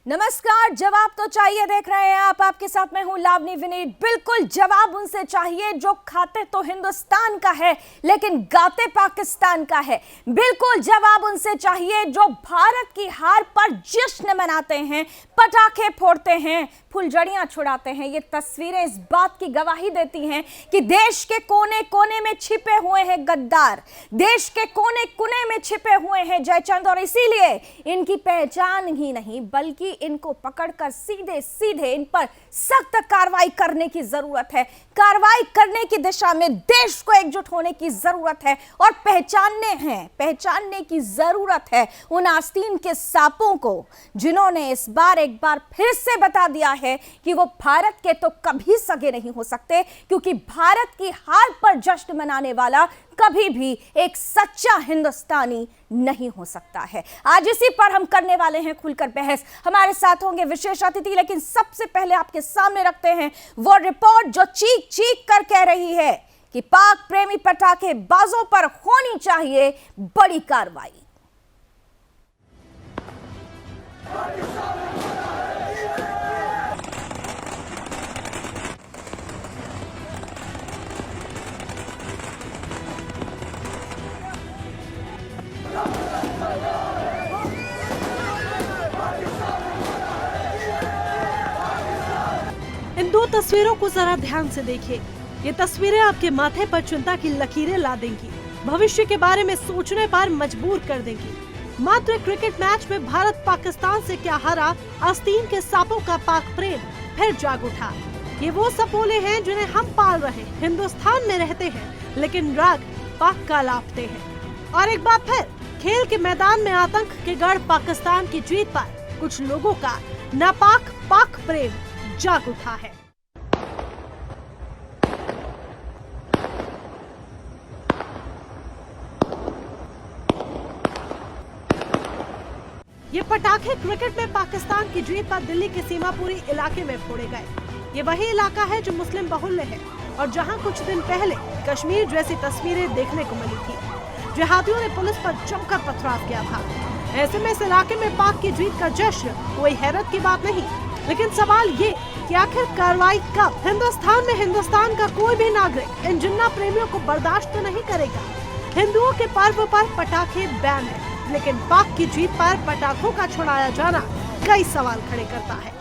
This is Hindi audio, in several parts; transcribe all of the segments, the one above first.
नमस्कार। जवाब तो चाहिए देख रहे हैं आप, आपके साथ मैं हूं लावनी विनीत। बिल्कुल जवाब उनसे चाहिए जो खाते तो हिंदुस्तान का है लेकिन गाते पाकिस्तान का है। बिल्कुल जवाब उनसे चाहिए जो भारत की हार पर जश्न मनाते हैं, पटाखे फोड़ते हैं, फुलझड़ियां छुड़ाते हैं। ये तस्वीरें इस बात की गवाही देती हैं कि देश के कोने कोने में छिपे हुए हैं गद्दार, देश के कोने कोने में छिपे हुए हैं जयचंद, और इसीलिए इनकी पहचान ही नहीं बल्कि इनको पकड़कर सीधे सीधे इन पर सख्त कार्रवाई करने की जरूरत है। कार्रवाई करने की दिशा में देश को एकजुट होने की जरूरत है और पहचानने की जरूरत है उन आस्तीन के सांपों को जिन्होंने इस बार एक बार फिर से बता दिया है कि वो भारत के तो कभी सगे नहीं हो सकते, क्योंकि भारत की हार पर जश्न मनाने वाला कभी भी एक सच्चा हिंदुस्तानी नहीं हो सकता है। आज इसी पर हम करने वाले हैं खुलकर बहस। हमारे साथ होंगे विशेष अतिथि, लेकिन सबसे पहले आपके सामने रखते हैं वो रिपोर्ट जो चीख चीख कर कह रही है कि पाक प्रेमी पटाखेबाजों पर होनी चाहिए बड़ी कार्रवाई। इन दो तस्वीरों को जरा ध्यान से देखिए। ये तस्वीरें आपके माथे पर चिंता की लकीरें ला देंगी, भविष्य के बारे में सोचने पर मजबूर कर देंगी। मात्र क्रिकेट मैच में भारत पाकिस्तान से क्या हारा, आस्तीन के सांपों का पाक प्रेम फिर जाग उठा। ये वो सपोले हैं जिन्हें हम पाल रहे, हिंदुस्तान में रहते हैं लेकिन राग पाक का लापते हैं। और एक बार फिर खेल के मैदान में आतंक के गढ़ पाकिस्तान की जीत पर कुछ लोगों का नापाक पाक प्रेम जाग उठा है। ये पटाखे क्रिकेट में पाकिस्तान की जीत पर दिल्ली के सीमापुरी इलाके में फोड़े गए। ये वही इलाका है जो मुस्लिम बहुल्य है और जहां कुछ दिन पहले कश्मीर जैसी तस्वीरें देखने को मिली थी। जिहादियों ने पुलिस पर जमकर पथराव किया था। ऐसे में इस इलाके में पाक की जीत का जश्न कोई हैरत की बात नहीं, लेकिन सवाल ये कि आखिर कार्रवाई कब? हिंदुस्तान में हिंदुस्तान का कोई भी नागरिक इन जिन्ना प्रेमियों को बर्दाश्त तो नहीं करेगा। हिंदुओं के पर्व पर पटाखे बैन है, लेकिन पाक की जीत पर पटाखों का छुड़ाया जाना कई सवाल खड़े करता है।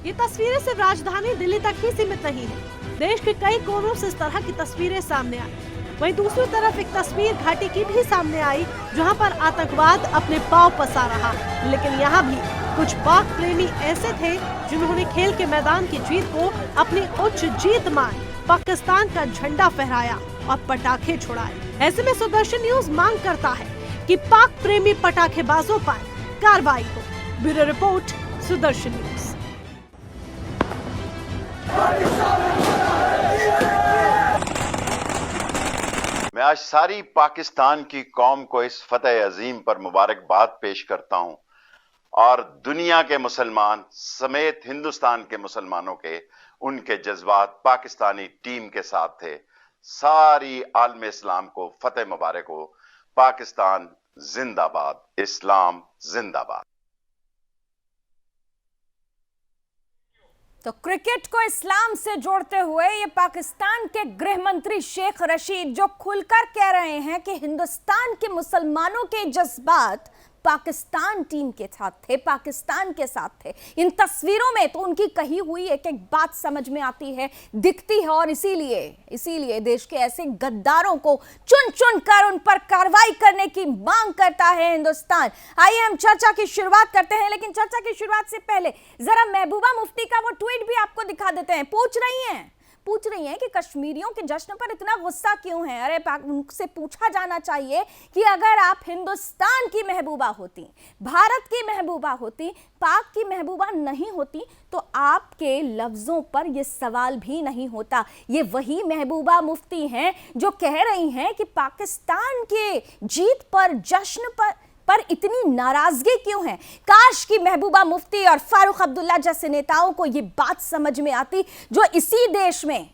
ये तस्वीरें सिर्फ राजधानी दिल्ली तक ही सीमित नहीं है। देश के कई कोनों से इस तरह की तस्वीरें सामने आई। वहीं दूसरी तरफ एक तस्वीर घाटी की भी सामने आई, जहां पर आतंकवाद अपने पांव पसा रहा है। लेकिन यहाँ भी कुछ पाक प्रेमी ऐसे थे जिन्होंने खेल के मैदान की जीत को अपनी उच्च जीत मान पाकिस्तान का झंडा फहराया और पटाखे छुड़ाए। ऐसे में सुदर्शन न्यूज मांग करता है कि पाक प्रेमी पटाखेबाजों पर कार्रवाई हो। Bureau report, Sudarshan news. मैं आज सारी पाकिस्तान की कौम को इस फतेह अजीम पर मुबारकबाद पेश करता हूं और दुनिया के मुसलमान समेत हिंदुस्तान के मुसलमानों के उनके जज्बात पाकिस्तानी टीम के साथ थे। सारी आलम इस्लाम को फतेह मुबारक हो। पाकिस्तान जिंदाबाद, इस्लाम जिंदाबाद। तो क्रिकेट को इस्लाम से जोड़ते हुए ये पाकिस्तान के गृह मंत्री शेख रशीद जो खुलकर कह रहे हैं कि हिंदुस्तान के मुसलमानों के जज्बात पाकिस्तान टीम के साथ थे, पाकिस्तान के साथ थे। इन तस्वीरों में तो उनकी कही हुई एक एक बात समझ में आती है, दिखती है, और इसीलिए देश के ऐसे गद्दारों को चुन चुन कर उन पर कार्रवाई करने की मांग करता है हिंदुस्तान। आइए हम चर्चा की शुरुआत करते हैं, लेकिन चर्चा की शुरुआत से पहले जरा महबूबा मुफ्ती का वो ट्वीट भी आपको दिखा देते हैं। पूछ रही हैं कि कश्मीरियों के जश्न पर इतना गुस्सा क्यों है। अरे उनसे पूछा जाना चाहिए कि अगर आप हिंदुस्तान की महबूबा होती, भारत की महबूबा होती, पाक की महबूबा नहीं होती, तो आपके लफ्जों पर यह सवाल भी नहीं होता। ये वही महबूबा मुफ्ती हैं जो कह रही हैं कि पाकिस्तान के जीत पर, जश्न पर, पर इतनी नाराजगी क्यों है? काश कि महबूबा मुफ्ती और फारूक अब्दुल्ला जैसे नेताओं को ये बात समझ में आती, जो इसी देश में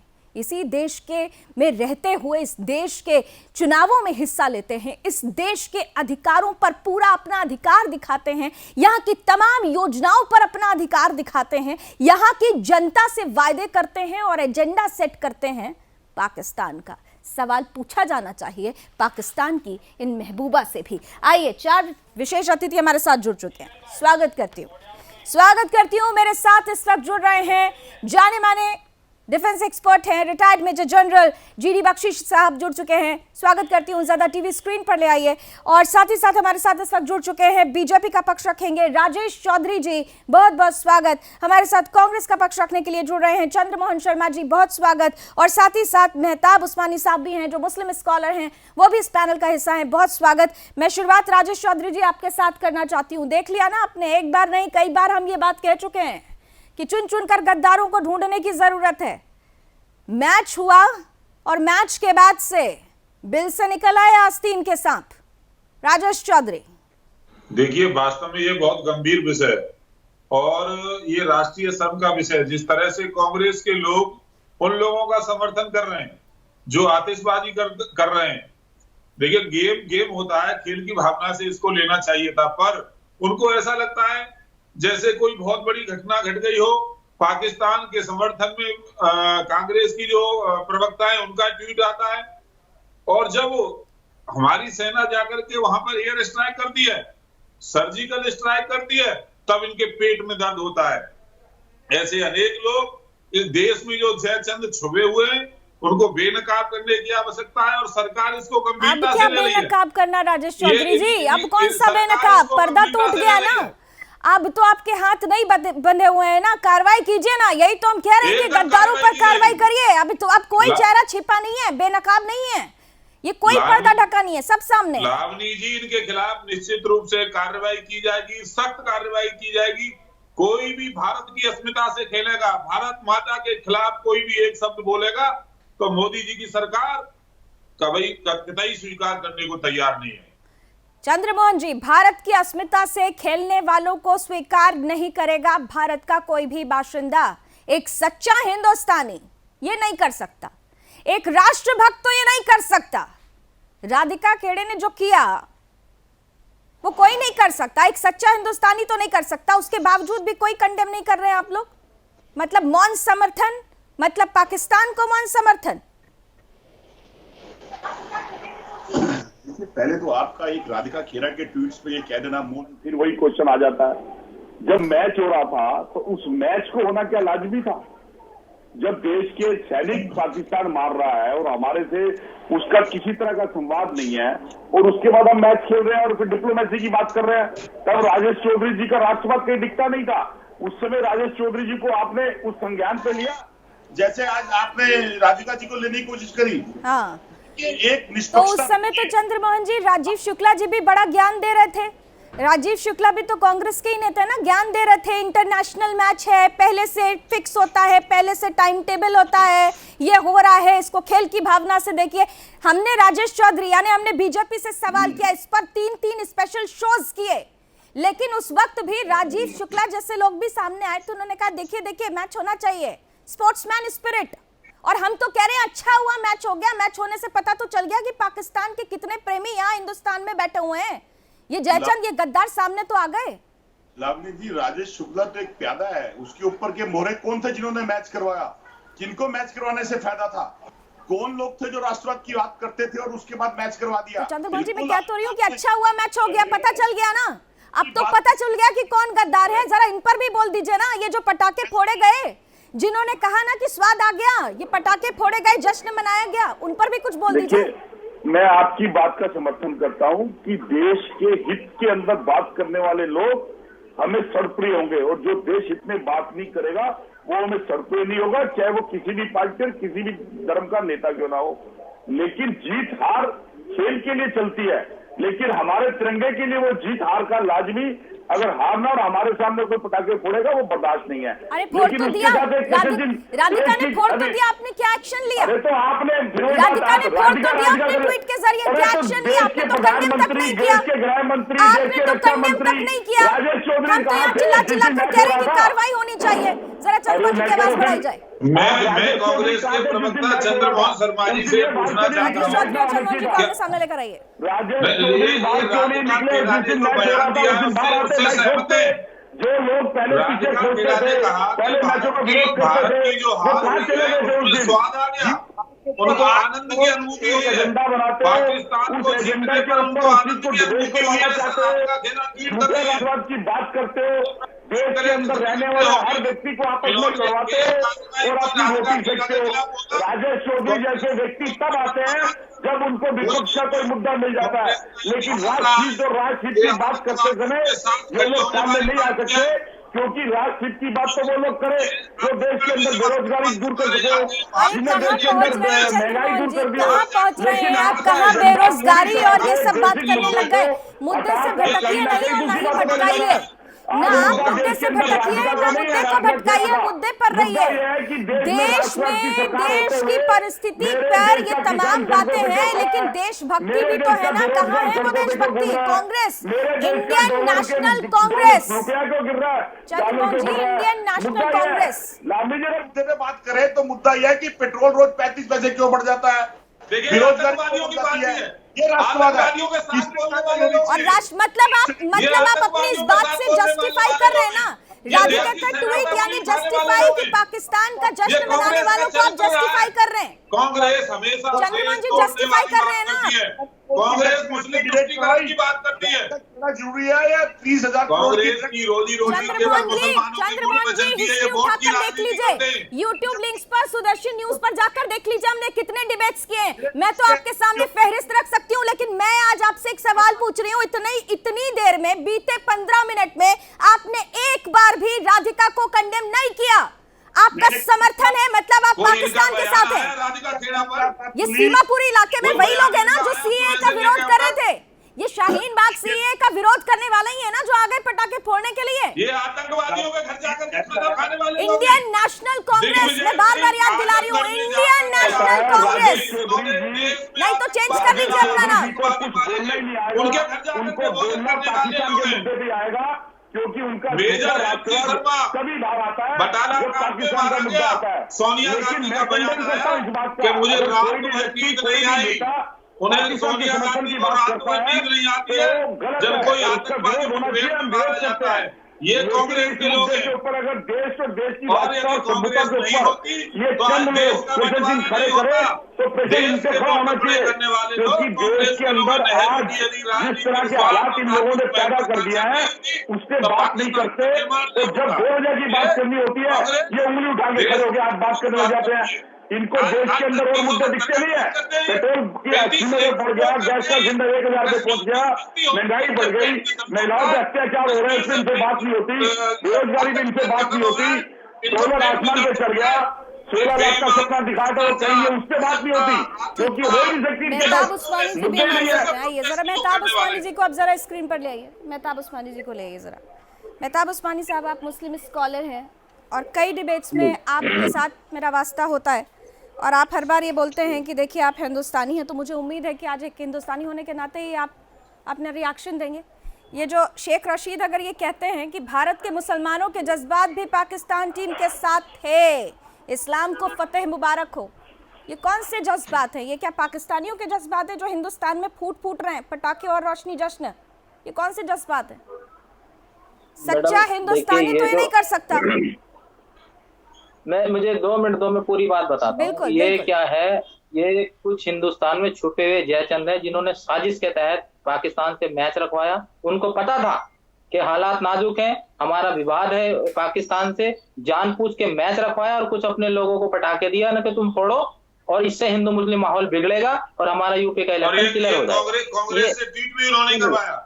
रहते हुए इस देश के चुनावों में हिस्सा लेते हैं, इस देश के अधिकारों पर पूरा अपना अधिकार दिखाते हैं, यहाँ की तमाम योजनाओं पर अपना अधिकार दिखाते हैं, यहाँ की जनता से वायदे करते हैं और एजेंडा सेट करते हैं पाकिस्तान का। सवाल पूछा जाना चाहिए पाकिस्तान की इन महबूबा से भी। आइए, 4 विशेष अतिथि हमारे साथ जुड़ चुके हैं। स्वागत करती हूँ। मेरे साथ इस वक्त जुड़ रहे हैं जाने माने डिफेंस एक्सपर्ट हैं, रिटायर्ड मेजर जनरल जीडी बख्शिश साहब जुड़ चुके हैं। स्वागत करती हूँ, ज़्यादा टीवी स्क्रीन पर ले आइए। और साथ ही साथ हमारे साथ इस वक्त जुड़ चुके हैं, बीजेपी का पक्ष रखेंगे राजेश चौधरी जी, बहुत बहुत स्वागत। हमारे साथ कांग्रेस का पक्ष रखने के लिए जुड़ रहे हैं चंद्रमोहन शर्मा जी, बहुत स्वागत। और साथ ही साथ मेहताब उस्मानी साहब भी हैं, जो मुस्लिम स्कॉलर हैं, वो भी इस पैनल का हिस्सा हैं, बहुत स्वागत। मैं शुरुआत राजेश चौधरी जी आपके साथ करना चाहती हूँ। देख लिया ना आपने, एक बार नहीं कई बार हम ये बात कह चुके हैं कि चुन चुन कर गद्दारों को ढूंढने की जरूरत है। मैच हुआ और मैच के बाद से बिल से निकल आए आस्तीन के सांप। राजेश चौधरी, देखिए, वास्तव में ये बहुत गंभीर विषय है और ये राष्ट्रीय शर्म का विषय है। जिस तरह से कांग्रेस के लोग उन लोगों का समर्थन कर रहे हैं जो आतिशबाजी कर रहे हैं। देखिए, गेम होता है, खेल की भावना से इसको लेना चाहिए था, पर उनको ऐसा लगता है जैसे कोई बहुत बड़ी घटना घट गई हो। पाकिस्तान के समर्थन में कांग्रेस की जो प्रवक्ता है उनका ट्वीट आता है, और जब हमारी सेना जाकर के वहां पर एयर स्ट्राइक कर दी है, सर्जिकल स्ट्राइक कर दी है, तब इनके पेट में दर्द होता है। ऐसे अनेक लोग इस देश में जो चंद छुपे हुए हैं, उनको बेनकाब करने की आवश्यकता है और सरकार इसको गंभीरता से ले रही है। बेनकाब करना राजेश चौधरी जी, अब कौन सा बेनकाब? पर्दा टूट गया ना, अब तो आपके हाथ नहीं बंधे हुए हैं ना, कार्रवाई कीजिए ना। यही तो हम कह रहे हैं कि गद्दारों पर कार्रवाई करिए। अभी तो अब कोई चेहरा छिपा नहीं है, बेनकाब नहीं है, ये कोई पर्दा ढका नहीं है, सब सामने। लावनी जी, इनके खिलाफ निश्चित रूप से कार्रवाई की जाएगी, सख्त कार्रवाई की जाएगी। कोई भी भारत की अस्मिता से खेलेगा, भारत माता के खिलाफ कोई भी एक शब्द बोलेगा, तो मोदी जी की सरकार कतई स्वीकार करने को तैयार नहीं है। चंद्रमोहन जी, भारत की अस्मिता से खेलने वालों को स्वीकार नहीं करेगा भारत का कोई भी बाशिंदा। एक सच्चा हिंदुस्तानी ये नहीं कर सकता, एक राष्ट्रभक्त तो ये नहीं कर सकता। राधिका खेड़े ने जो किया वो कोई नहीं कर सकता, एक सच्चा हिंदुस्तानी तो नहीं कर सकता। उसके बावजूद भी कोई कंडेम नहीं कर रहे हैं आप लोग। मतलब मौन समर्थन, मतलब पाकिस्तान को मौन समर्थन। पहले तो आपका एक राधिका खेड़ा के ट्वीट्स पे ये कह देना, फिर वही क्वेश्चन आ जाता है। जब मैच हो रहा था तो उस मैच को होना क्या लाजमी था? जब देश के सैनिक पाकिस्तान मार रहा है और हमारे से उसका किसी तरह का संवाद नहीं है, और उसके बाद हम मैच खेल रहे हैं और फिर डिप्लोमेसी की बात कर रहे हैं, तब राजेश चौधरी जी का राष्ट्रवाद कहीं दिखता नहीं था। उस समय राजेश चौधरी जी को आपने उस संज्ञान पे लिया जैसे आज आपने राधिका जी को लेने की कोशिश करी। हाँ, एक तो उस समय तो चंद्रमोहन जी, राजीव शुक्ला जी भी बड़ा ज्ञान दे रहे थे। राजीव शुक्ला भी तो कांग्रेस के ही नेता है ना, ज्ञान दे रहे थे। इंटरनेशनल मैच है, पहले से फिक्स होता है, पहले से टाइम टेबल होता है, ये हो रहा है, इसको खेल की भावना से देखिए। हमने राजेश चौधरी यानी हमने बीजेपी से सवाल किया, इस पर 3 स्पेशल शोज किए, लेकिन उस वक्त भी राजीव शुक्ला जैसे लोग भी सामने आए तो उन्होंने कहा देखिए मैच होना चाहिए, स्पोर्ट्समैन स्पिरिट। और हम तो कह रहे हैं अच्छा हुआ मैच हो गया। मैच होने से पता तो चल गया कि पाकिस्तान के कितने प्रेमी यहाँ हिंदुस्तान में बैठे हुए हैं। ये जयचंद, ये गद्दार सामने तो आ गए। लावनी जी, राजेश शुक्ला तो एक प्यादा है, उसके ऊपर के मोहरे कौन थे जिन्होंने मैच करवाया? किनको मैच करवाने से फायदा था? कौन लोग थे जो राष्ट्रवाद की बात करते थे और उसके बाद मैच करवा दिया? चंद्रमोहन जी, मैं क्या तो रही हूँ कि अच्छा हुआ मैच हो गया, पता चल गया ना। अब तो पता चल गया कि कौन गद्दार है। जरा इन पर भी बोल दीजिए ना। ये जो पटाखे फोड़े गए, जिन्होंने कहा ना कि स्वाद आ गया, ये पटाखे फोड़े गए, जश्न मनाया गया, उन पर भी कुछ बोल दीजिए। मैं आपकी बात का समर्थन करता हूं कि देश के हित के अंदर बात करने वाले लोग हमें सर्वप्रिय होंगे, और जो देश हित में बात नहीं करेगा वो हमें सर्वप्रिय नहीं होगा, चाहे वो किसी भी पार्टी और किसी भी धर्म का नेता क्यों ना हो। लेकिन जीत हार खेल के लिए चलती है, लेकिन हमारे तिरंगे के लिए वो जीत हार का लाजमी अगर हारना और हमारे सामने कोई पटाखे फोड़ेगा वो बर्दाश्त नहीं है। अरे फोड़ तो दिया, राधिका ने फोड़ तो दिया, आपने क्या एक्शन लिया? अरे तो आपने राधिका ने फोड़ तो दिया अपने ट्वीट के जरिए, क्या एक्शन लिया? आपने तो कंडेम तक नहीं किया, गृह मंत्री, आपने तो कंडेम तक नहीं किया। हम तो यहाँ चिल्ला चिल्ला कर कह रहे हैं कि कार्रवाई होनी चाहिए। जरा चंद्रमोहन जी की आवाज बढ़ाई जाए। मैं कांग्रेस के प्रवक्ता चंद्रमोहन शर्मा जी से पूछना चाहता हूँ, चंद्रमोहन जी को सामने लेकर आइए। जो लोग पहले पीछे खोलते थे, पहले मैचों को विरोध करते थे, जो हार चले गए स्वाद आ गया, उनको आनंद की अनुभूति हुई है। एजेंडा बनाते पाकिस्तान को जीतने पर उनको आनंद की अनुभूति हुई है। राष्ट्रवाद की बात करते हो, देश के अंदर रहने वाले हर व्यक्ति को आपस में लड़वाते हो और अपनी रोटी फेंकते हो। राजेश चौधरी जैसे व्यक्ति तब आते हैं जब उनको विपक्ष का कोई मुद्दा मिल जाता है, लेकिन राजनीति और राजनीति की बात करते समय ये लोग सामने नहीं आ सकते, क्योंकि राजनीति की बात तो वो लोग करे जो देश के अंदर बेरोजगारी दूर कर सके, जिन्हें देश के अंदर महंगाई दूर कर दिया। कहाँ पहुँच रहे हैं आप? कहाँ बेरोजगारी और ये सब बात करने लग गए? मुद्दे से भटकिए नहीं और ना ही भटकाइए, ना आप मुद्दे से भटकिए ना मुद्दे को भटकाइए, मुद्दे पर रहिए। देश में देश की परिस्थिति पर ये तमाम बातें हैं, लेकिन देशभक्ति भी तो है ना। कहाँ है वो देशभक्ति? कांग्रेस, इंडियन नेशनल कांग्रेस, चंद्रमोहन जी, इंडियन नेशनल कांग्रेस। लालजी जी मुद्दे पे बात करें तो मुद्दा यह है कि पेट्रोल रोज 35 पैसे क्यों बढ़ जाता है? बेरोजगारियों की बात है, ये राष्ट्रवाद है। और राष्ट्र मतलब आप अपनी इस बात से जस्टिफाई कर रहे हैं ना? राधिका का ट्वीट यानी जस्टिफाई कि पाकिस्तान का जश्न मनाने वालों को आप जस्टिफाई कर रहे हैं। कांग्रेस हमेशा चंद्रमोहन जी जस्टिफाई कर रहे हैं ना? कांग्रेस मुस्लिम तुष्टीकरण की बात करती है। जरूरी है या 30,000 कांग्रेस की रोजी रोटी चंद्रमोहन जी हिस्ट्री उठाकर देख लीजिए, यूट्यूब लिंक्स पर, सुदर्शन न्यूज पर जाकर देख लीजिए हमने कितने डिबेट्स किए। मैं तो आपके सामने फहरिस्त रख सकती हूँ, लेकिन मैं आज आपसे एक सवाल पूछ रही हूँ। इतनी देर में, बीते 15 मिनट में आपने एक बार भी राधिका को कंडेम नहीं किया। आपका समर्थन है, मतलब आप पाकिस्तान के साथ हैं। ये सीमापुरी इलाके में वही लोग हैं ना जो सीएए का विरोध कर रहे थे। ये शाहीन बाग सीएए का विरोध करने वाले ही है ना जो आ गए पटाखे फोड़ने के लिए। ये आतंकवादियों के घर जाकर खाना खाने वाले इंडियन नेशनल कांग्रेस, मैं बार बार याद दिला रही हूँ, इंडियन नेशनल कांग्रेस। नहीं तो चेंज कर दीजिए अपना नाम। उनके घर जाकर बोलना पाकिस्तान के मुद्दे पे आएगा, क्योंकि उनका मेजर कभी भाव आता है बटाला जब पाकिस्तान का मुद्दा आता है। सोनिया गांधी का बयान है कि मुझे रात को नींद नहीं आई, उन्हें सोनिया गांधी को रात को नींद नहीं आती है जब कोई आतंकवादी मुठभेड़ में मारा जाता है। ये कांग्रेस के लोग हैं। ऊपर अगर देश और देश की और यदि कांग्रेस नहीं होती ये तो आज चंद देश का प्रेसिडेंट खड़े करे तो प्रेसिडेंट से खड़ा होना चाहिए, क्योंकि देश के अंदर आज जिस तरह के हालात इन लोगों ने पैदा कर दिया है उससे बात नहीं करते। तो जब 2000 की बात करनी होती है ये उंगली उठा के खड़े हो गए आप बात करने लग जाते हैं। इनको देश के अंदर और मुद्दे दिखते नहीं है। पेट्रोल की कीमत बढ़ गया, गैस का सिलेंडर 1000 पे पहुंच गया, महंगाई बढ़ गई, महिलाओं पे अत्याचार हो रहे हैं, इसमें इनसे बात नहीं होती, बेरोजगारी में इनसे बात नहीं होती, सोलर आसमान पे चढ़ गया, 16 लाख का सपना दिखाया था वो कहीं है, उससे बात नहीं होती, क्योंकि हो नहीं सकती। मेहताब उस्मानी जी भी हमारे साथ हैं, आइए जरा मेहताब उस्मानी जी को आप जरा स्क्रीन पर ले आइए। मेहताब उस्मानी जी को ले आइए जरा। मेहताब उस्मानी साहब, आप मुस्लिम स्कॉलर हैं और कई डिबेट्स में आपके साथ मेरा वास्ता होता है और आप हर बार ये बोलते हैं कि देखिए आप हिंदुस्तानी हैं, तो मुझे उम्मीद है कि आज एक हिंदुस्तानी होने के नाते ही आप अपना रिएक्शन देंगे। ये जो शेख रशीद अगर ये कहते हैं कि भारत के मुसलमानों के जज्बात भी पाकिस्तान टीम के साथ थे, इस्लाम को फतेह मुबारक हो, ये कौन से जज्बात हैं? ये क्या पाकिस्तानियों के जज्बात हैं जो हिंदुस्तान में फूट रहे हैं, पटाखे और रोशनी जश्न? ये कौन से जज्बात हैं? सच्चा हिंदुस्तानी तो ये नहीं कर सकता। मुझे 2 मिनट दो, मैं पूरी बात बताता हूँ। ये क्या है, ये कुछ हिंदुस्तान में छुपे हुए जयचंद है जिन्होंने साजिश के तहत पाकिस्तान से मैच रखवाया। उनको पता था कि हालात नाजुक हैं, हमारा विवाद है पाकिस्तान से, जानबूझ के मैच रखवाया और कुछ अपने लोगों को पटाखे दिया ना कि तुम फोड़ो और इससे हिंदू मुस्लिम माहौल बिगड़ेगा और हमारा यूपी का इलेक्शन क्लियर हो जाएगा। कांग्रेस से ट्वीट भी उन्होंने करवाया।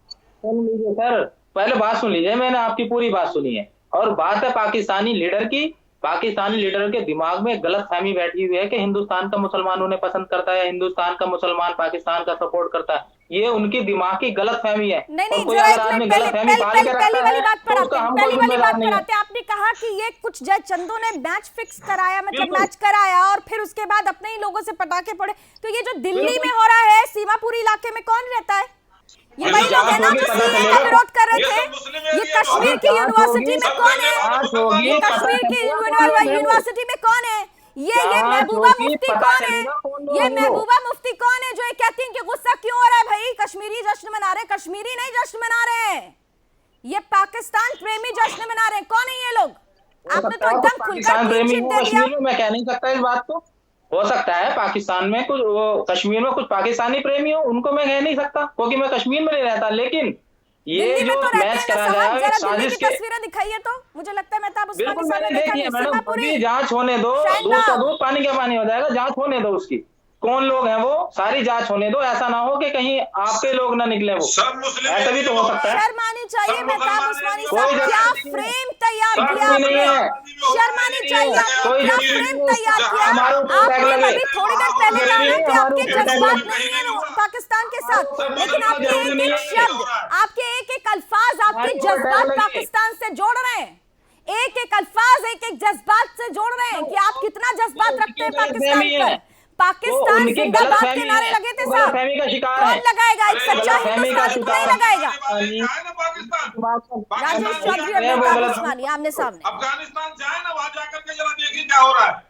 सुन लीजिए सर, पहले बात सुन लीजिए, मैंने आपकी पूरी बात सुनी है। और बात है पाकिस्तानी लीडर की। पाकिस्तानी लीडर के दिमाग में गलतफहमी बैठी हुई है कि हिंदुस्तान का मुसलमान उन्हें पसंद करता है, हिंदुस्तान का मुसलमान पाकिस्तान का सपोर्ट करता है। ये उनकी दिमाग की गलतफहमी है। नहीं, कोई जरा अगर एक आदमी मिनट, गलतफहमी पाल के रखता पहली वाली है, बात पर तो आते उसका हैं, हम पहली कोई वाली जिम्मेदार बात नहीं पर है। आते हैं। आपने कहा कि ये कुछ जय चंदों ने मैच फिक्स कराया, मतलब बिल्कुल। मैच कराया और फिर उसके बाद अपने ही लोगों से पटाखे पड़े। तो ये जो दिल्ली बिल्कुल। में हो रहा है, सीमापुरी इलाके में कौन रहता है? ये ये वही तो लोग है ना जांच जो होगी, पता सीए का चलेगा। विरोध कर रहे ये थे। सब मुस्लिम ये एरिया में कश्मीर होगी, की यूनिवर्सिटी में सब कौन रहने है? जांच होगी, ये पता कश्मीर की चलेगा। यूनिवर्सिटी में कौन है? ये जांच महबूबा होगी, मुफ्ती पता कौन है? चलेगा कौन लोग ये हैं वो। महबूबा मुफ्ती कौन है जो ये कहती हैं कि गुस्सा क्यों हो रहा है भाई? कश्मीरी जश्न मना रहे हैं। कश्मीरी नहीं जश्न मना रहे हैं, ये पाकिस्तान प्रेमी जश्न मना रहे हैं। कौन है ये लोग? आपने तो एकदम खुलकर पाकिस्तान क्लीन प्रेमी चिट हो दे दिया। कश्मीर में, मैं कह नहीं सकता इस बात को। हो सकता है पाकिस्तान में कुछ, कश्मीर में कुछ पाकिस्तानी प्रेमी हो, उनको मैं कह नहीं सकता क्योंकि मैं कश्मीर में नहीं रहता। लेकिन ये दिल्ली में जो तो रहते मैच हैं ना करा साहब, गया है जरा दिल्ली साजिश की के, तस्वीरें दिखाइए तो। मुझे लगता है मेहताब उस्मानी बिल्कुल साहब ने मैंने देखा देखी है नहीं। मैडम। सीमापुरी, अभी जांच होने दो, शाहीन दूध का बाग। दूध पानी का पानी हो जाएगा। जांच होने दो उसकी, कौन लोग हैं वो, सारी जांच होने दो। ऐसा ना हो कि कहीं आपके लोग ना निकले वो, सब मुस्लिम ऐसा भी तो हो सकता है। शर्म आनी चाहिए सब मेहताब मुसलमान उस्मानी हैं, साहब, कोई क्या जगह नहीं है। फ्रेम तैयार सब किया कोई नहीं आपने? है। शर्म आनी चाहिए आपको, कोई क्या जरूरी फ्रेम नहीं है। तैयार किया? हमारे ऊपर टैग आपने लगे। अभी थोड़ी देर पहले जरूरी कहा नहीं ना है, कि हमारे आपके ऊपर टैग जज्बात लगे। नहीं है पाकिस्तान के साथ, सब लेकिन मुसलमान आपके जरूरी एक नहीं एक है। शब्द, आपके एक एक अल्फाज आपके हमारे ऊपर टैग जज्बात लगे। पाकिस्तान से जोड़ रहे हैं। एक एक अल्फाज एक एक जज्बात से जोड़ रहे हैं कि आप कितना जज्बात रखते हैं पाकिस्तान पर। पाकिस्तान उनकी जिंदाबाद के गलतफहमी नारे है, लगे थे वो साहब। गलतफहमी का शिकार कौन है। लगाएगा? एक सच्चा गलतफहमी का हिंदुस्तानी तो नहीं शिकार है। लगाएगा। जाए ना पाकिस्तान, राजेश चौधरी और वो मेहताब गलत- उस्मानी आमने सामने। अफगानिस्तान जाए ना, वहां जाकर के जरा देखिए क्या हो रहा है।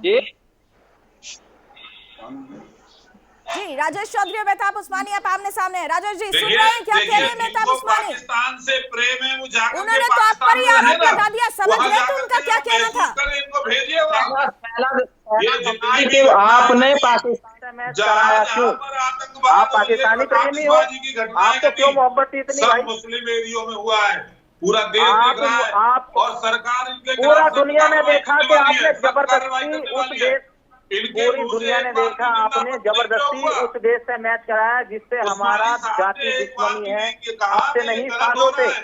ये जी राजेश चौधरी और मेहताब उस्मानी आप आमने सामने हैं। राजेश जी सुन देखिए, रहे हैं क्या कह रहे हैं मेहताब जिनको उस्मानी? पाकिस्तान से प्रेम है वो जाकर उन्होंने के तो आप पर ही पाकिस्तान में आरोप रहे ना, लगा दिया, समझ वहां गए तो जाकर उनका के क्या जरा कहना था? महसूस करें, इनको भेजिए वहां। ये जितनी कि भी आपने घटनाएं पाकिस्तान से मैच जहां कराया जहां क्यों? पर आतंकवाद आप और ये पाकिस्तानी प्रेमी हो, आतंकवादी की घटनाएं आपको क्यों घटी, मोहब्बत थी इतनी सब भाई? मुस्लिम एरियो में हुआ है। पूरा देश आप- देख रहा है आप- और सरकार इनके पूरा खिलाफ दुनिया ने कार्रवाई देखा करने कि वाली आपने है, सब कार्रवाई जबरदस्ती करने उस वाली है। देश, इनके पूरी मुंह से दुनिया एक ने बार देखा भी आपने निंदा जबरदस्ती हुआ। उस देश से मैच कराया जिससे हमारा उस्मानी साहब जाति ने एक बात दुश्मनी भी है, ये कहा आपसे कि नहीं ये गलत साथ हो होते। रहा है।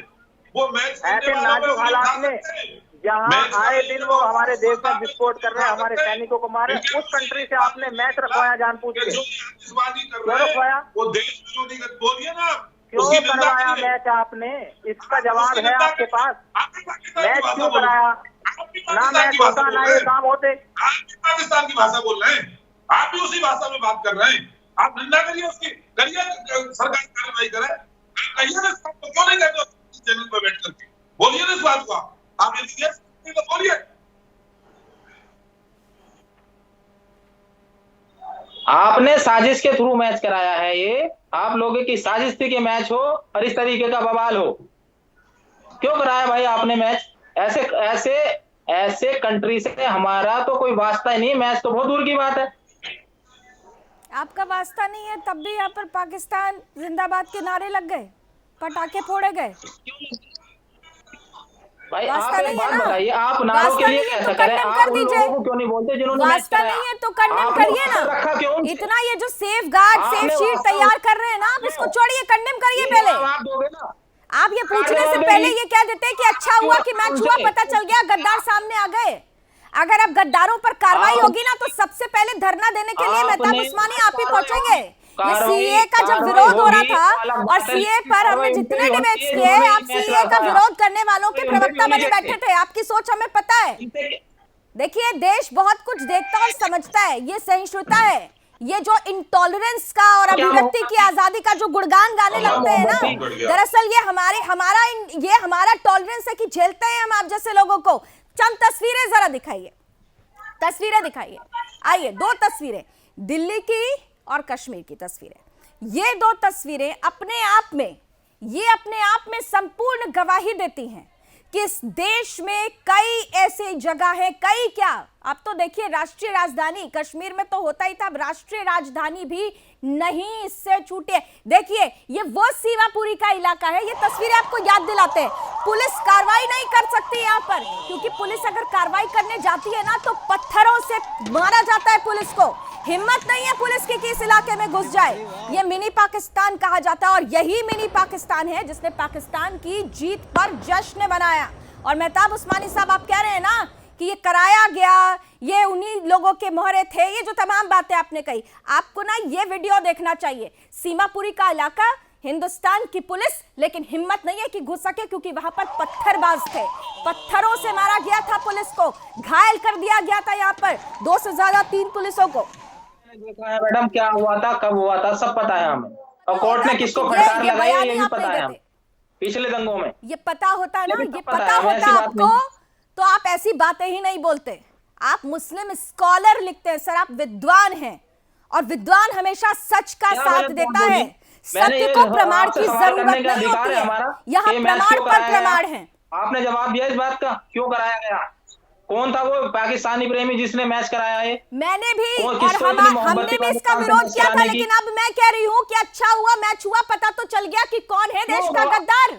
वो मैच करने ऐसे वालों नाजुक उंगली हालात उठा में सकते हैं। जहाँ मैच आए करने दिन के वो बाद हमारे देश में सरकार विस्फोट कर रहे हैं, हमारे उठा सकते हैं। सैनिकों को मारे, इनके उस कंट्री से आपने मैच खिलाफ रखवाया जानबूझ कि के। जो ये आतिशबाजी कर क्यों रहे रखवाया? हैं वो देश विरोधी बोलिए ना, क्यों उसकी निंदा करवाया करिए। मैच आपने? इसका जवाब उसकी है निंदा आपके करिए। पास। आप भी पाकिस्तान की मैच भाषा क्यों बोल रहे हैं। कराया? आप भी ना पाकिस्तान मैच की भाषा होता बोल ना रहे ये हैं। काम होते। आप भी पाकिस्तान की भाषा बोल रहे हैं। आप भी उसी भाषा में बात कर रहे हैं। आप निंदा करिए उसकी, करिए सरकार कार्रवाई करे। कहिए ना इस बात को, क्यों नहीं कहते चैनल पर बैठ करके? बोलिए ना इस बात को। आप ये तो बोलिए। आपने साजिश के थ्रू मैच कराया है। ये आप लोगों की साजिश थी कि मैच हो और इस तरीके का बवाल हो। क्यों कराया भाई आपने मैच? ऐसे ऐसे ऐसे कंट्री से हमारा तो कोई वास्ता ही नहीं, मैच तो बहुत दूर की बात है। आपका वास्ता नहीं है तब भी यहाँ पर पाकिस्तान जिंदाबाद के नारे लग गए, पटाखे फोड़े गए। भाई वास्ता आप नहीं एक है बात ना? बताइए, आप नारों वास्ता के लिए नहीं है कैसा तो करें? condemn आप कर उन दीजिए। लोगों को क्यों नहीं बोलते जिन्होंने मैच वास्ता कराया? नहीं है तो कंडेम आपने करिए वास्ता रखा क्यों ना। उनसे? इतना ये जो सेफ गार्ड सेफ आपने शीट वास्ता तैयार कर रहे हैं ना, आप इसको छोड़िए, कंडेम करिए ये पहले। जवाब आप दोगे ना? आप ये पूछने से जवाब पहले देंगी। ये कह देते कि अच्छा हुआ कि मैच हुआ, पता चल गया गद्दार सामने आ गए। अगर अब गद्दारों पर कार्रवाई होगी ना तो सबसे पहले धरना देने के लिए मेहताब उस्मानी आप ही पहुंचेंगे। ये सीए का जब विरोध हो रहा था और सीए पर हमने जितने डिबेट्स किए, आप सीए का विरोध करने वालों के प्रवक्ता बने बैठे थे। आपकी सोच हमें पता है। देखिए देश बहुत कुछ देखता और समझता है, ये सहिष्णुता है। ये जो इंटॉलरेंस का और अभिव्यक्ति की आजादी का जो गुणगान गाने लगते हैं ना, दरअसल ये हमारा टॉलरेंस है कि झेलते हैं हम आप जैसे लोगों को। चंद तस्वीरें जरा दिखाइए, तस्वीरें दिखाइए। आइए, दो तस्वीरें, दिल्ली की और कश्मीर की तस्वीरें। ये दो तस्वीरें अपने आप में संपूर्ण गवाही देती हैं कि इस देश में कई ऐसी जगह है, कई क्या, अब तो देखिए राष्ट्रीय राजधानी कश्मीर में तो होता ही था, अब राष्ट्रीय राजधानी भी नहीं इससे छूटे। देखिए ये वो सीमापुरी का इलाका है, ये तस्वीरें आपको याद दिलाते हैं। पुलिस कार्रवाई नहीं कर सकती यहाँ पर, क्योंकि पुलिस अगर कार्रवाई करने जाती है ना तो पत्थरों से मारा जाता है पुलिस को। हिम्मत नहीं है पुलिस की कि इस इलाके में घुस जाए। ये मिनी पाकिस्तान कहा जाता है और यही मिनी पाकिस्तान है जिसने पाकिस्तान की जीत पर जश्न मनाया। और मेहताब उस्मानी साहब आप कह रहे हैं ना कि ये कराया गया, ये उन्हीं लोगों के मोहरे थे, ये जो तमाम बातें आपने कही, आपको ना ये वीडियो देखना चाहिए। सीमापुरी का इलाका, हिंदुस्तान की पुलिस, लेकिन हिम्मत नहीं है कि घुस सके क्योंकि वहां पर पत्थरबाज थे, पत्थरों से मारा गया था, पुलिस को घायल कर दिया गया था। यहाँ पर 2 से ज्यादा 3 पुलिसों को। देखा है मैडम, क्या हुआ था, कब हुआ था, सब पता है हमें। और कोर्ट ने किसको फटकार लगाई ये भी पता है हमें, पिछले दंगों में। ये पता होता ना, ये पता होता आपको तो आप ऐसी बातें ही नहीं बोलते। आप मुस्लिम स्कॉलर लिखते हैं सर, आप विद्वान हैं, और विद्वान हमेशा सच का साथ देता है। सत्य को प्रमाण की जरूरत नहीं होती है, यहाँ प्रमाण पर प्रमाण है। आपने जवाब दिया इस बात का, क्यों कराया गया, कौन था वो पाकिस्तानी प्रेमी जिसने मैच कराया है? मैंने भी और हमने भी इसका विरोध किया था, लेकिन अब मैं कह रही हूँ कि अच्छा हुआ मैच हुआ, पता तो चल गया कि कौन है देश का गद्दार,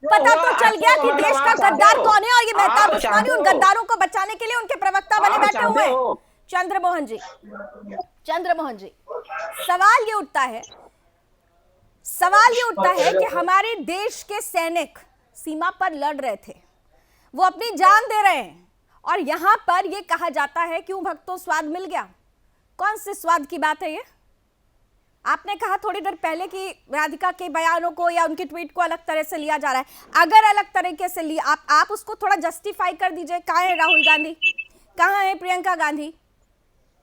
पता तो चल गया कि देश का गद्दार कौन है। और ये मेहताब उस्मानी उन गद्दारों को बचाने के लिए उनके प्रवक्ता बने बैठे हुए हैं। चंद्रमोहन जी, सवाल ये उठता है कि हमारे देश के सैनिक सीमा पर लड़ रहे थे, वो अपनी जान दे रहे हैं, और यहां पर ये कहा जाता है क्यों भक्तों स्वाद मिल गया। कौन से स्वाद की बात है ये? आपने कहा थोड़ी देर पहले कि राधिका के बयानों को या उनके ट्वीट को अलग तरह से लिया जा रहा है। अगर अलग तरीके से लिया, आप उसको थोड़ा जस्टिफाई कर दीजिए। कहाँ है राहुल गांधी, कहाँ है प्रियंका गांधी?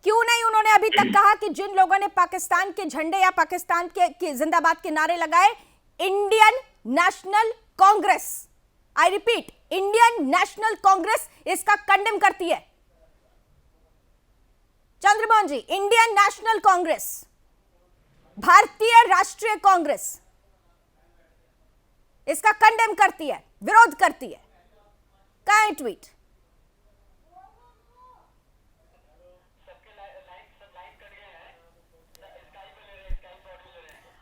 क्यों नहीं उन्होंने अभी तक कहा कि जिन लोगों ने पाकिस्तान के झंडे या पाकिस्तान के जिंदाबाद के नारे लगाए, Indian national Congress, I repeat, Indian national Congress इसका कंडेम करती है। चंद्रमोहन जी, इंडियन नेशनल कांग्रेस, भारतीय राष्ट्रीय कांग्रेस इसका कंडेम करती है, विरोध करती है। कहाँ है ट्वीट?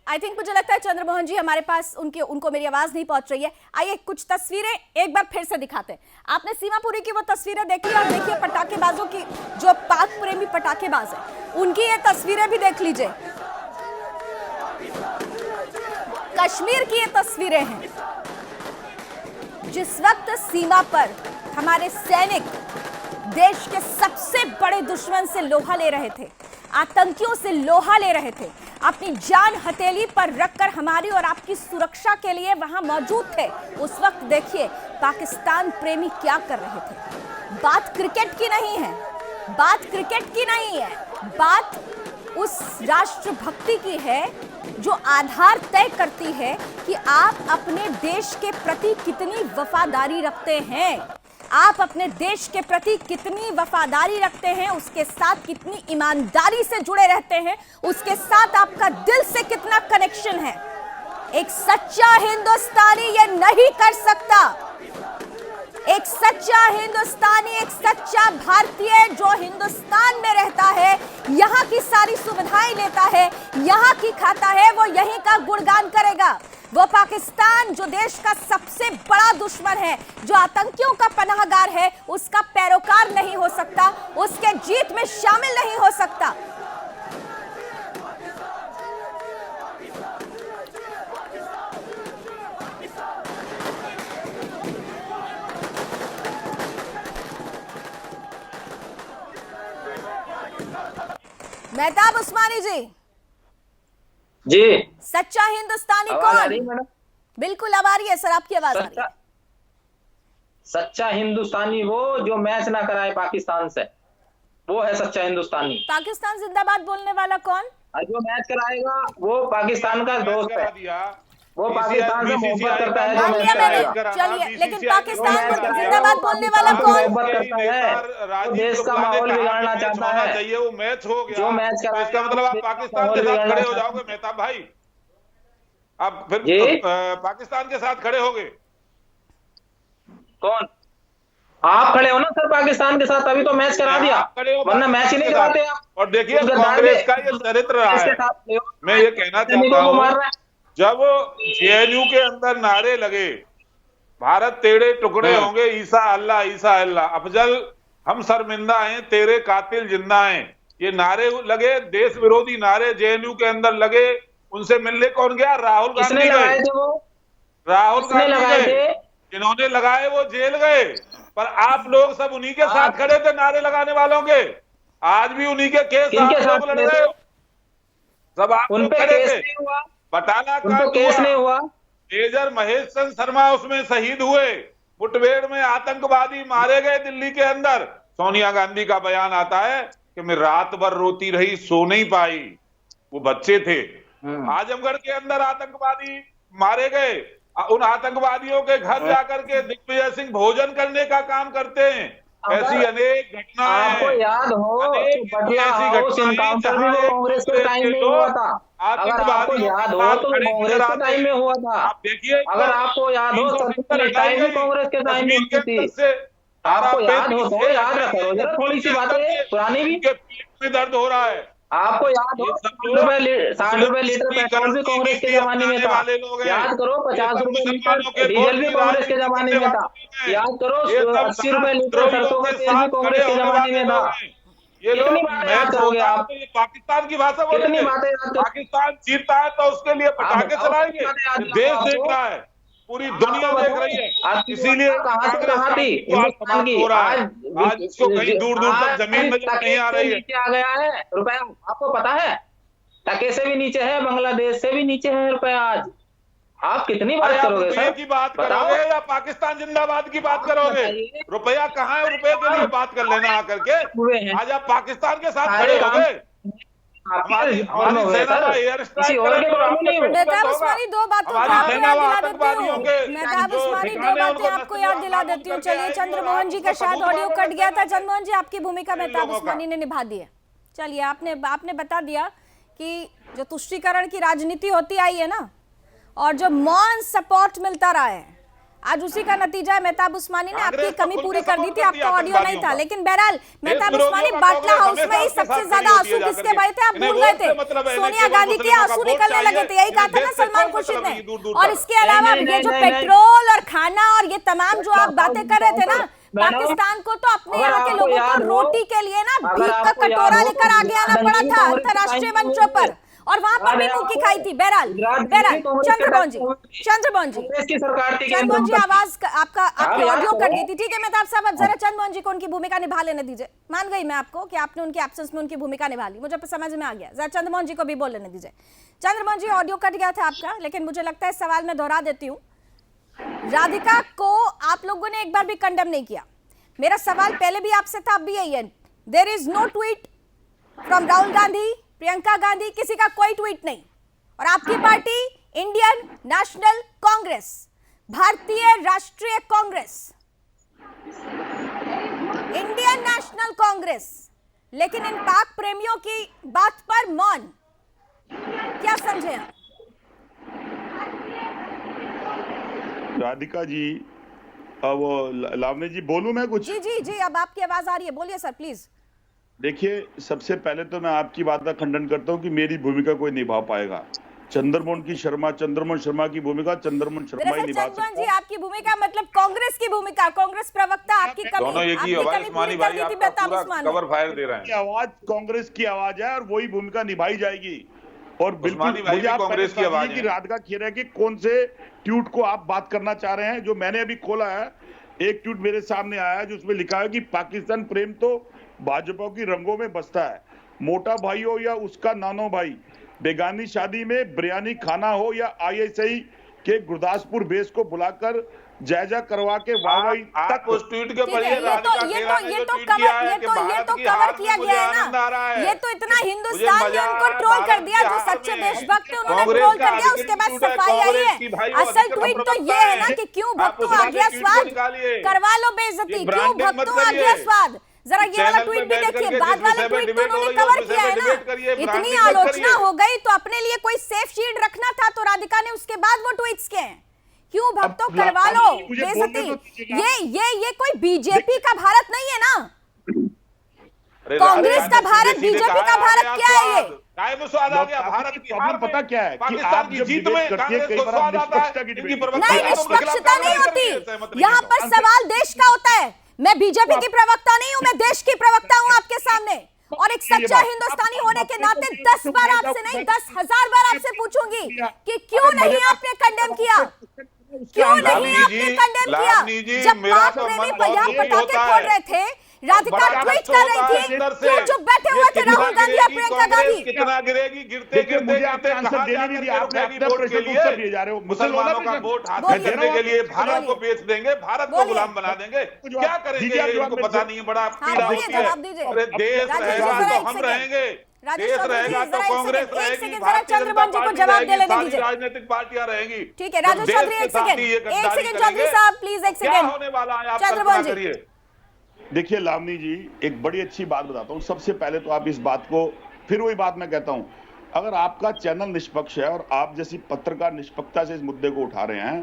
आई थिंक मुझे लगता है चंद्रमोहन जी हमारे पास उनको मेरी आवाज नहीं पहुंच रही है। आइए कुछ तस्वीरें एक बार फिर से दिखाते हैं। आपने सीमापुरी की वो तस्वीरें देखी, और देखिए पटाखेबाजों की, जो पाक प्रेमी पटाखेबाज है, उनकी ये तस्वीरें भी देख लीजिए। कश्मीर की ये तस्वीरें हैं जिस वक्त सीमा पर हमारे सैनिक देश के सबसे बड़े दुश्मन से लोहा ले रहे थे, आतंकियों से लोहा ले रहे थे, अपनी जान हथेली पर रखकर हमारी और आपकी सुरक्षा के लिए वहां मौजूद थे। उस वक्त देखिए पाकिस्तान प्रेमी क्या कर रहे थे। बात क्रिकेट की नहीं है, बात उस राष्ट्रभक्ति की है जो आधार तय करती है कि आप अपने देश के प्रति कितनी वफादारी रखते हैं, आप अपने देश के प्रति कितनी वफादारी रखते हैं, उसके साथ कितनी ईमानदारी से जुड़े रहते हैं, उसके साथ आपका दिल से कितना कनेक्शन है। एक सच्चा हिंदुस्तानी ये नहीं कर सकता। एक सच्चा हिंदुस्तानी, एक सच्चा भारतीय जो हिंदुस्तान में रहता है, यहाँ की सारी सुविधाएं लेता है, यहाँ की खाता है, वो यहीं का गुणगान करेगा। वो पाकिस्तान जो देश का सबसे बड़ा दुश्मन है, जो आतंकियों का पनाहगार है, उसका पैरोकार नहीं हो सकता, उसके जीत में शामिल नहीं हो सकता। मेहताब उस्मानी जी, सच्चा हिंदुस्तानी कौन? बिल्कुल अब आ रही है सर, आपकी आवाज आ रही है। सच्चा हिंदुस्तानी वो जो मैच ना कराए पाकिस्तान से, वो है सच्चा हिंदुस्तानी। पाकिस्तान जिंदाबाद बोलने वाला कौन? जो मैच कराएगा वो पाकिस्तान का दोस्त है, वो पाकिस्तान से मोहब्बत करता है। मान लिया मैंने, चलिए, लेकिन पाकिस्तान जिंदाबाद बोलने वाला कौन? मोहब्बत करता है, देश का माहौल बिगाड़ना चाहता है। चाहिए वो मैच हो गया, जो मैच का इसका मतलब आप पाकिस्तान के साथ खड़े हो जाओगे मेहताब भाई, आप फिर पाकिस्तान के साथ खड़े होगे। कौन? आप खड़े हो ना सर पाकिस्तान के साथ, अभी तो मैच करा दिया, वरना मैच ही नहीं कराते आप। और देखिए कांग्रेस का ये चरित्र रहा है। मैं ये कहना चाहता हूँ, जब जेएनयू के अंदर नारे लगे, भारत तेरे टुकड़े होंगे, ईसा अल्लाह, अफजल हम शर्मिंदा हैं, तेरे कातिल जिंदा हैं, ये नारे लगे, देश विरोधी नारे जेएनयू के अंदर लगे। उनसे मिलने कौन गया? राहुल गांधी गए। राहुल गांधी गए, जिन्होंने लगाए वो जेल गए, पर आप लोग सब उन्हीं के साथ खड़े थे, नारे लगाने वालों के। आज भी उन्हीं के केस आप लोग लड़ रहे हो, सब आप लोग खड़े थे। बटाला का केस नहीं हुआ, मेजर महेश चंद्र शर्मा उसमें शहीद हुए, मुठभेड़ में आतंकवादी मारे गए दिल्ली के अंदर। सोनिया गांधी का बयान आता है कि मैं रात भर रोती रही, सो नहीं पाई, वो बच्चे थे। आजमगढ़ के अंदर आतंकवादी मारे गए, उन आतंकवादियों के घर जाकर के दिग्विजय सिंह भोजन करने का काम करते हैं। ऐसी अनेक घटनाएं, आपको याद हो ऐसी एनकाउंटर भी वो कांग्रेस के टाइम में हुआ था। अगर आपको याद हो तो कांग्रेस के टाइम में हुआ था। आप देखिए, अगर आपको याद हो तो टाइम भी कांग्रेस के टाइम में हुई थी। आपको याद हो तो याद रखो जरा, थोड़ी सी बातें पुरानी भी। पेट में दर्द हो रहा है। आपको याद हो 60 रुपए लीटर पेट्रोल भी कांग्रेस के जमाने में था। याद करो 50 रुपए लीटर डीजल भी कांग्रेस के जमाने में था। याद करो 80 रुपए लीटर सरसों का तेल भी कांग्रेस के जमाने में था। ये लोग कितनी बातें याद करोगे आप? ये पाकिस्तान की भाषा बोलेंगे। कितनी बातें याद करोगे? पाकिस्तान जीतता है तो उसके लिए पटाखे चलाएंगे। देश देख रहा है, पूरी दुनिया देख रही है, इसीलिए कहाँ से कहाँ थी हिंदुस्तान की। आज इसको कहीं दूर दूर तक जमीन नजर नहीं आ रही है। नीचे आ गया है रुपया, आपको पता है? टके से भी नीचे है, बांग्लादेश से भी नीचे है रुपया आज। आप कितनी बात करोगे सर? की बात करोगे या पाकिस्तान जिंदाबाद की बात करोगे? रुपया कहाँ है? रुपये के लिए बात कर लेना आकर के। आज आप पाकिस्तान के साथ खड़े हो गए। हमारी सेना का एयर स्ट्राइक मेहताब उस्मानी दो बातों को आपको याद दिला देती हूँ। मेहताब उस्मानी दो बातें आपको याद दिला देती हूँ। चलिए, चंद्रमोहन जी का शायद ऑडियो कट गया था। चंद्रमोहन जी, आपकी भूमिका मेहताब उस्मानी ने निभा दी है। चलिए, आपने बता दिया कि जो तुष्टीकरण की राजनीति होती आई है ना, और जो मौन सपोर्ट मिलता रहा है, आज उसी का नतीजा है। मेहताब उस्मानी ने आपकी कमी पूरी कर दी थी, आपका ऑडियो नहीं था। लेकिन बहरहाल मेहताब उस्मानी बाटला हाउस में ही सबसे ज्यादा आंसू किसके बहे थे? आप भूल गए थे। सोनिया गांधी के आंसू निकलने लगे थे, यही कहा था ना सलमान खुर्शीद ने। और इसके अलावा ये जो पेट्रोल और खाना और ये तमाम जो आप बातें कर रहे थे ना, पाकिस्तान को तो अपने यहाँ के लोगों को रोटी के लिए ना भीख का कटोरा लेकर आगे आना पड़ा था अंतर्राष्ट्रीय मंचों पर, और वहां पर भी मुंह की खाई थी। बहरहाल चंद्रमोहन जी, आवाज आपका आपकी ऑडियो कट गई थी। ठीक है मेहताब साहब, अब जरा चंद्रमोहन जी को उनकी भूमिका निभा लेने दीजिए। मान गई मैं आपको कि आपने उनकी एब्सेंस में उनकी भूमिका निभा ली, मुझे समझ में आ गया। जरा चंद्रमोहन जी को भी बोल लेने दीजिए। चंद्रमोहन जी, ऑडियो कट गया था आपका, लेकिन मुझे लगता है सवाल मैं दोहरा देती हूँ। राधिका को आप लोगों ने एक बार भी कंडेम नहीं किया। मेरा सवाल पहले भी आपसे था, अब भी यही है। There is no tweet from Rahul Gandhi, Priyanka Gandhi, किसी का कोई ट्वीट नहीं। और आपकी पार्टी इंडियन नेशनल कांग्रेस, भारतीय राष्ट्रीय कांग्रेस, इंडियन नेशनल कांग्रेस, लेकिन इन पाक प्रेमियों की बात पर मौन। क्या समझे आप? राधिका जी, वो लावनी जी, बोलूं मैं कुछ? जी जी जी, अब आपकी आवाज आ रही है, बोलिए सर प्लीज। देखिए, सबसे पहले तो मैं आपकी बात का खंडन करता हूं कि मेरी भूमिका कोई निभा पाएगा। चंद्रमोहन शर्मा की भूमिका चंद्रमोहन शर्मा ही निभा सकता है। जी, आपकी भूमिका मतलब कांग्रेस की भूमिका, कांग्रेस प्रवक्ता आपकी कमी, दोनों एक ही आवाज उस्मानी भाई आपका पूरा कवर फायर दे रहे हैं। आवाज कांग्रेस की आवाज है और वही भूमिका निभाई जाएगी। और बिल्कुल मुझे आप कांग्रेस की आवाज की राधिका खेरा के कौन से ट्वीट को आप बात करना चाह रहे हैं? जो मैंने अभी खोला है, एक ट्वीट मेरे सामने आया है जिसमें लिखा है कि पाकिस्तान प्रेम तो भाजपा की रंगों में बसता है, मोटा भाई हो या उसका नानो भाई, बेगानी शादी में बिरयानी खाना हो या आईएसआई के गुरदासपुर बेस को बुलाकर जायजा करवा के वाहवाही तक। उस ट्वीट के पर ये तो कवर किया गया है ना। ये तो इतना हिंदुस्तान ने उनको ट्रोल कर दिया, जो सच्चे देशभक्त है उन्होंने ट्रोल कर दिया, उसके बाद सफाई आई है। असल ट्वीट तो ये है ना कि क्यों भक्तों आ गया स्वाद, करवा लो बेइज्जती, क्यों भक्तों आ गया स्वाद। जरा ये वाला ट्वीट भी देखिए, बाद वाला ट्वीट तो उन्होंने कवर किया है ना। इतनी आलोचना हो गई तो अपने लिए कोई सेफ शील्ड रखना था, तो राधिका ने उसके बाद वो ट्वीट्स किए हैं। क्यों भक्तों, करवा लो बेइज्जती। ये कोई बीजेपी का भारत नहीं है ना, कांग्रेस का भारत, बीजेपी का भारत क्या है ये? पता क्या है कि आप जब डिबेट करती है, कई बार आप निष्पक्षता की डिबेट करती है। नहीं, निष्पक्षता नहीं होती, यहाँ पर सवाल देश का होता है। मैं बीजेपी की प्रवक्ता नहीं हूं, मैं देश की प्रवक्ता हूं आपके सामने, और एक सच्चा हिंदुस्तानी होने के नाते 10 बार आपसे नहीं 10,000 बार आपसे पूछूंगी कि क्यों नहीं आपने कंडेम किया, क्यों नहीं आपने कंडेम किया? जब पाक प्रेमी यहाँ पटाखे फोड़ रहे थे, राधिका ट्वीट कर रही थी, क्यों चुप बैठे हुए थे राहुल गांधी और प्रियंका गांधी? कितना गिरेगी? गिरते गिरते गिरते कहां जाकर वोट के लिए मुसलमानों का वोट हाथ में करने के लिए भारत को बेच देंगे, भारत को गुलाम बना देंगे। क्या करेंगे इनको पता नहीं है, बड़ा पीड़ा होती है। अरे देश रहेगा तो हम रहेंगे, देश रहेगा तो कांग्रेस रहेगी, चंद्रमोहन जी को जवाब दे लेने दीजिए। राजनीतिक पार्टियां रहेंगी। ठीक है राजेश चौधरी, एक सेकंड चौधरी साहब प्लीज, एक सेकंड होने वाला है, आप चंद्रमोहन कल्पना जी। करिए। देखिए लावनी जी, एक बड़ी अच्छी बात बताता हूं। सबसे पहले तो आप इस बात को, फिर वही बात मैं कहता हूं, अगर आपका चैनल निष्पक्ष है और आप जैसी पत्रकार निष्पक्षता से इस मुद्दे को उठा रहे हैं,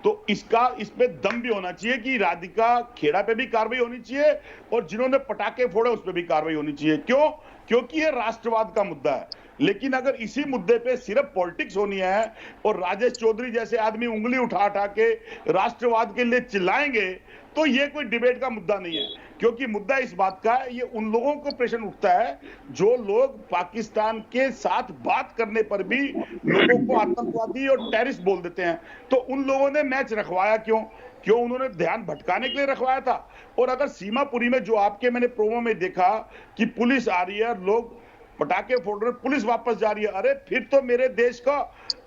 तो इस पे दम भी होना चाहिए कि राधिका खेड़ा पे भी कार्रवाई होनी चाहिए और जिन्होंने पटाखे फोड़े उस पे भी कार्रवाई होनी चाहिए। क्यों? क्योंकि ये राष्ट्रवाद का मुद्दा है। लेकिन अगर इसी मुद्दे पे सिर्फ पॉलिटिक्स होनी है और राजेश चौधरी जैसे आदमी उंगली उठा उठा के राष्ट्रवाद के लिए चिल्लाएंगे, तो ये कोई डिबेट का मुद्दा नहीं है। क्योंकि मुद्दा इस बात का है, ये उन लोगों को प्रश्न उठता है जो लोग पाकिस्तान के साथ बात करने पर भी लोगों को आतंकवादी और टेररिस्ट बोल देते हैं। तो उन लोगों ने मैच रखवाया क्यों? उन्होंने ध्यान भटकाने के लिए रखवाया था। और अगर सीमापुरी में जो आपके मैंने प्रोमो में देखा कि पुलिस आ रही है, लोग पटाखे फोड़ रहे, पुलिस वापस जा रही है, अरे फिर तो मेरे देश का,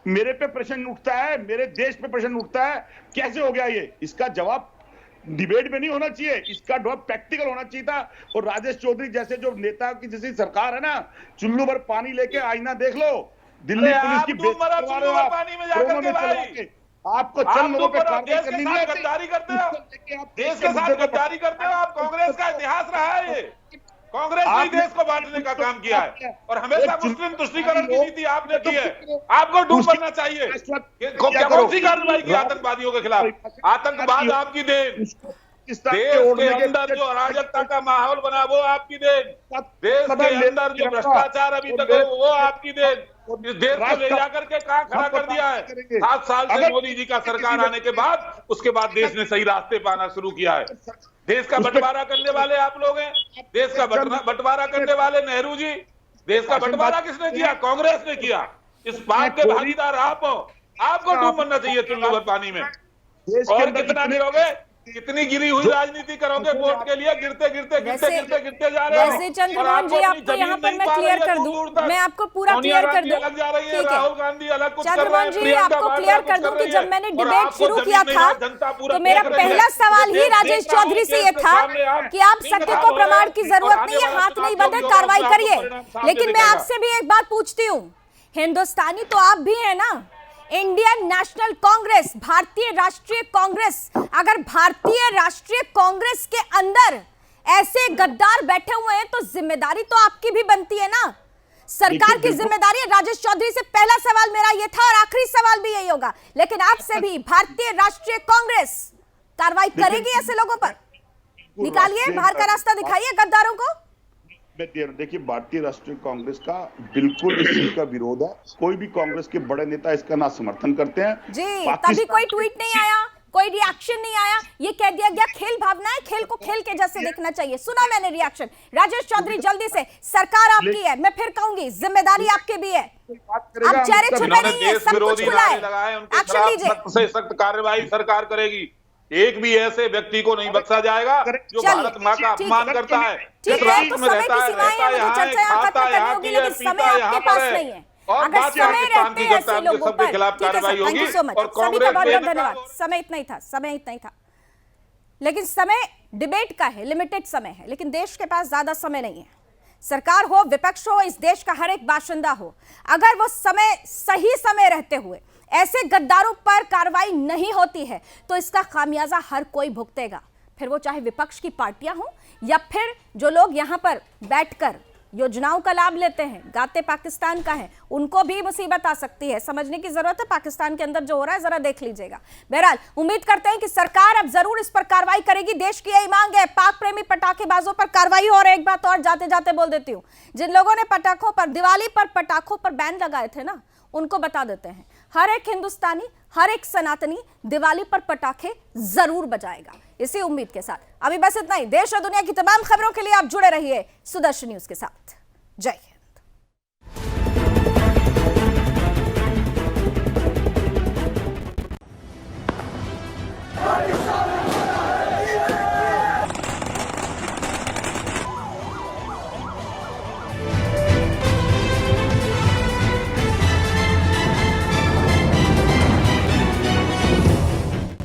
मेरे पे प्रश्न उठता है, मेरे देश पे प्रश्न उठता है, कैसे हो गया ये? इसका जवाब डिबेट में नहीं होना चाहिए, इसका जवाब प्रैक्टिकल होना चाहिए था। और राजेश चौधरी जैसे जो नेता की जैसी सरकार है ना, चुल्लू भर पानी लेके आईना देख लो, दिल्ली पुलिस की पानी में जाकर के भाई आपको चंद लोगों पे कार्रवाई करनी है। गद्दारी करते हो, देश के साथ गद्दारी करते हो आप। कांग्रेस का इतिहास रहा है ये, कांग्रेस ने देश को बांटने का काम किया है और हमेशा मुस्लिम तुष्टीकरण की नीति आपने की है। आपको डूब बनना चाहिए। कौन सी कार्रवाई की आतंकवादियों के खिलाफ? आतंकवाद आपकी देन, देश के अंदर जो अराजकता का माहौल बना वो आपकी देन, देश के अंदर जो भ्रष्टाचार अभी तक है वो आपकी देन। इस देश को ले जाकर के कहां खड़ा कर दिया है? 7 साल से मोदी जी का सरकार आने के बाद, उसके बाद देश ने सही रास्ते पे आना शुरू किया है। देश का बंटवारा करने वाले आप लोग हैं, देश का बंटवारा करने वाले नेहरू जी। देश का बंटवारा किसने किया? कांग्रेस ने किया। इस बात के भागीदार आप हो। आपको डूब बनना चाहिए चुल्लू भर पानी में। और कितना गिरोगे? कितनी गिरी हुई राजनीति करोगे वोट के लिए? गिरते गिरते गिरते गिरते गिरते जा रहे हो। वैसे चंद्रमोहन जी, आपको यहाँ पर मैं क्लियर कर दूं, मैं आपको पूरा क्लियर कर दूं, अलग जा रही है, ठीक है राहुल गांधी अलग कुछ कर रहे चंद्रमोहन हैं, जी प्रियंका आपको वाड्रा क्लियर कुछ कर दूं कि रही जब है। मैंने और डिबेट आपको शुरू जमीन किया नहीं था है, जनता पूरा तो मेरा देख रही है। पहला सवाल ही देश राजेश देखता हूं चौधरी से कि ये था सामने आप कि आप सत्य को प्रमाण की जरूरत नहीं है, हाथ नहीं बंधे, कार्रवाई करिए। लेकिन मैं आपसे भी एक बात पूछती हूँ, हिंदुस्तानी तो आप भी है ना, इंडियन नेशनल कांग्रेस, भारतीय राष्ट्रीय कांग्रेस, अगर भारतीय राष्ट्रीय कांग्रेस के अंदर ऐसे गद्दार बैठे हुए हैं तो जिम्मेदारी तो आपकी भी बनती है ना, सरकार की जिम्मेदारी है। राजेश चौधरी से पहला सवाल मेरा ये था और आखिरी सवाल भी यही होगा, लेकिन आपसे भी, भारतीय राष्ट्रीय कांग्रेस कार्रवाई करेगी ऐसे लोगों पर? निकालिए, बाहर का रास्ता दिखाइए गद्दारों को। देखिए, भारतीय राष्ट्रीय कांग्रेस का बिल्कुल इस चीज का विरोध है। कोई भी कांग्रेस के बड़े नेता इसका ना समर्थन करते हैं जी। तभी कोई ट्वीट नहीं आया, कोई रिएक्शन नहीं आया, ये कह दिया गया खेल भावना है, खेल को खेल के जैसे देखना चाहिए। सुना मैंने रिएक्शन। राजेश चौधरी जल्दी से, सरकार आपकी है, मैं फिर कहूंगी जिम्मेदारी आपकी भी है, आप चेहरे छुपे नहीं है, सब कुछ खुला है, एक्शन लीजिए। सख्त से सख्त कार्रवाई सरकार करेगी। एक भी ऐसे व्यक्ति को नहीं बख्शा जाएगा जो भारत माँ का अपमान करता है, ठीक है, तो समय की सीमाएं हैं, मुझे चर्चा यहाँ खत्म करनी होगी, लेकिन समय आपके पास नहीं है। अगर समय रहते हैं ऐसे लोगों पर, ठीक है sir, thank you so much, सभी का बहुत बहुत धन्यवाद। समय इतना ही था, समय इतना ही था, लेकिन समय डिबेट का है, लिमिटेड समय है, लेकिन देश के पास ज्यादा समय नहीं है। सरकार हो, विपक्ष हो, इस देश का हर एक बाशिंदा हो, अगर वो समय, सही समय रहते हुए ऐसे गद्दारों पर कार्रवाई नहीं होती है तो इसका खामियाजा हर कोई भुगतेगा, फिर वो चाहे विपक्ष की पार्टियां हो या फिर जो लोग यहां पर बैठकर योजनाओं का लाभ लेते हैं, गाते पाकिस्तान का है, उनको भी मुसीबत आ सकती है। समझने की जरूरत है पाकिस्तान के अंदर जो हो रहा है, जरा देख लीजिएगा। बहरहाल उम्मीद करते हैं कि सरकार अब जरूर इस पर कार्रवाई करेगी, देश की यही मांग है। पाक प्रेमी पटाखेबाजों पर कार्रवाई हो। और एक बात और जाते जाते बोल देती हूँ, जिन लोगों ने पटाखों पर, दिवाली पर पटाखों पर बैन लगाए थे ना, उनको बता देते हैं, हर एक हिंदुस्तानी, हर एक सनातनी दिवाली पर पटाखे जरूर बजाएगा, इसी उम्मीद के साथ। अभी बस इतना ही। देश और दुनिया की तमाम खबरों के लिए आप जुड़े रहिए सुदर्शन न्यूज के साथ। जय हिंद।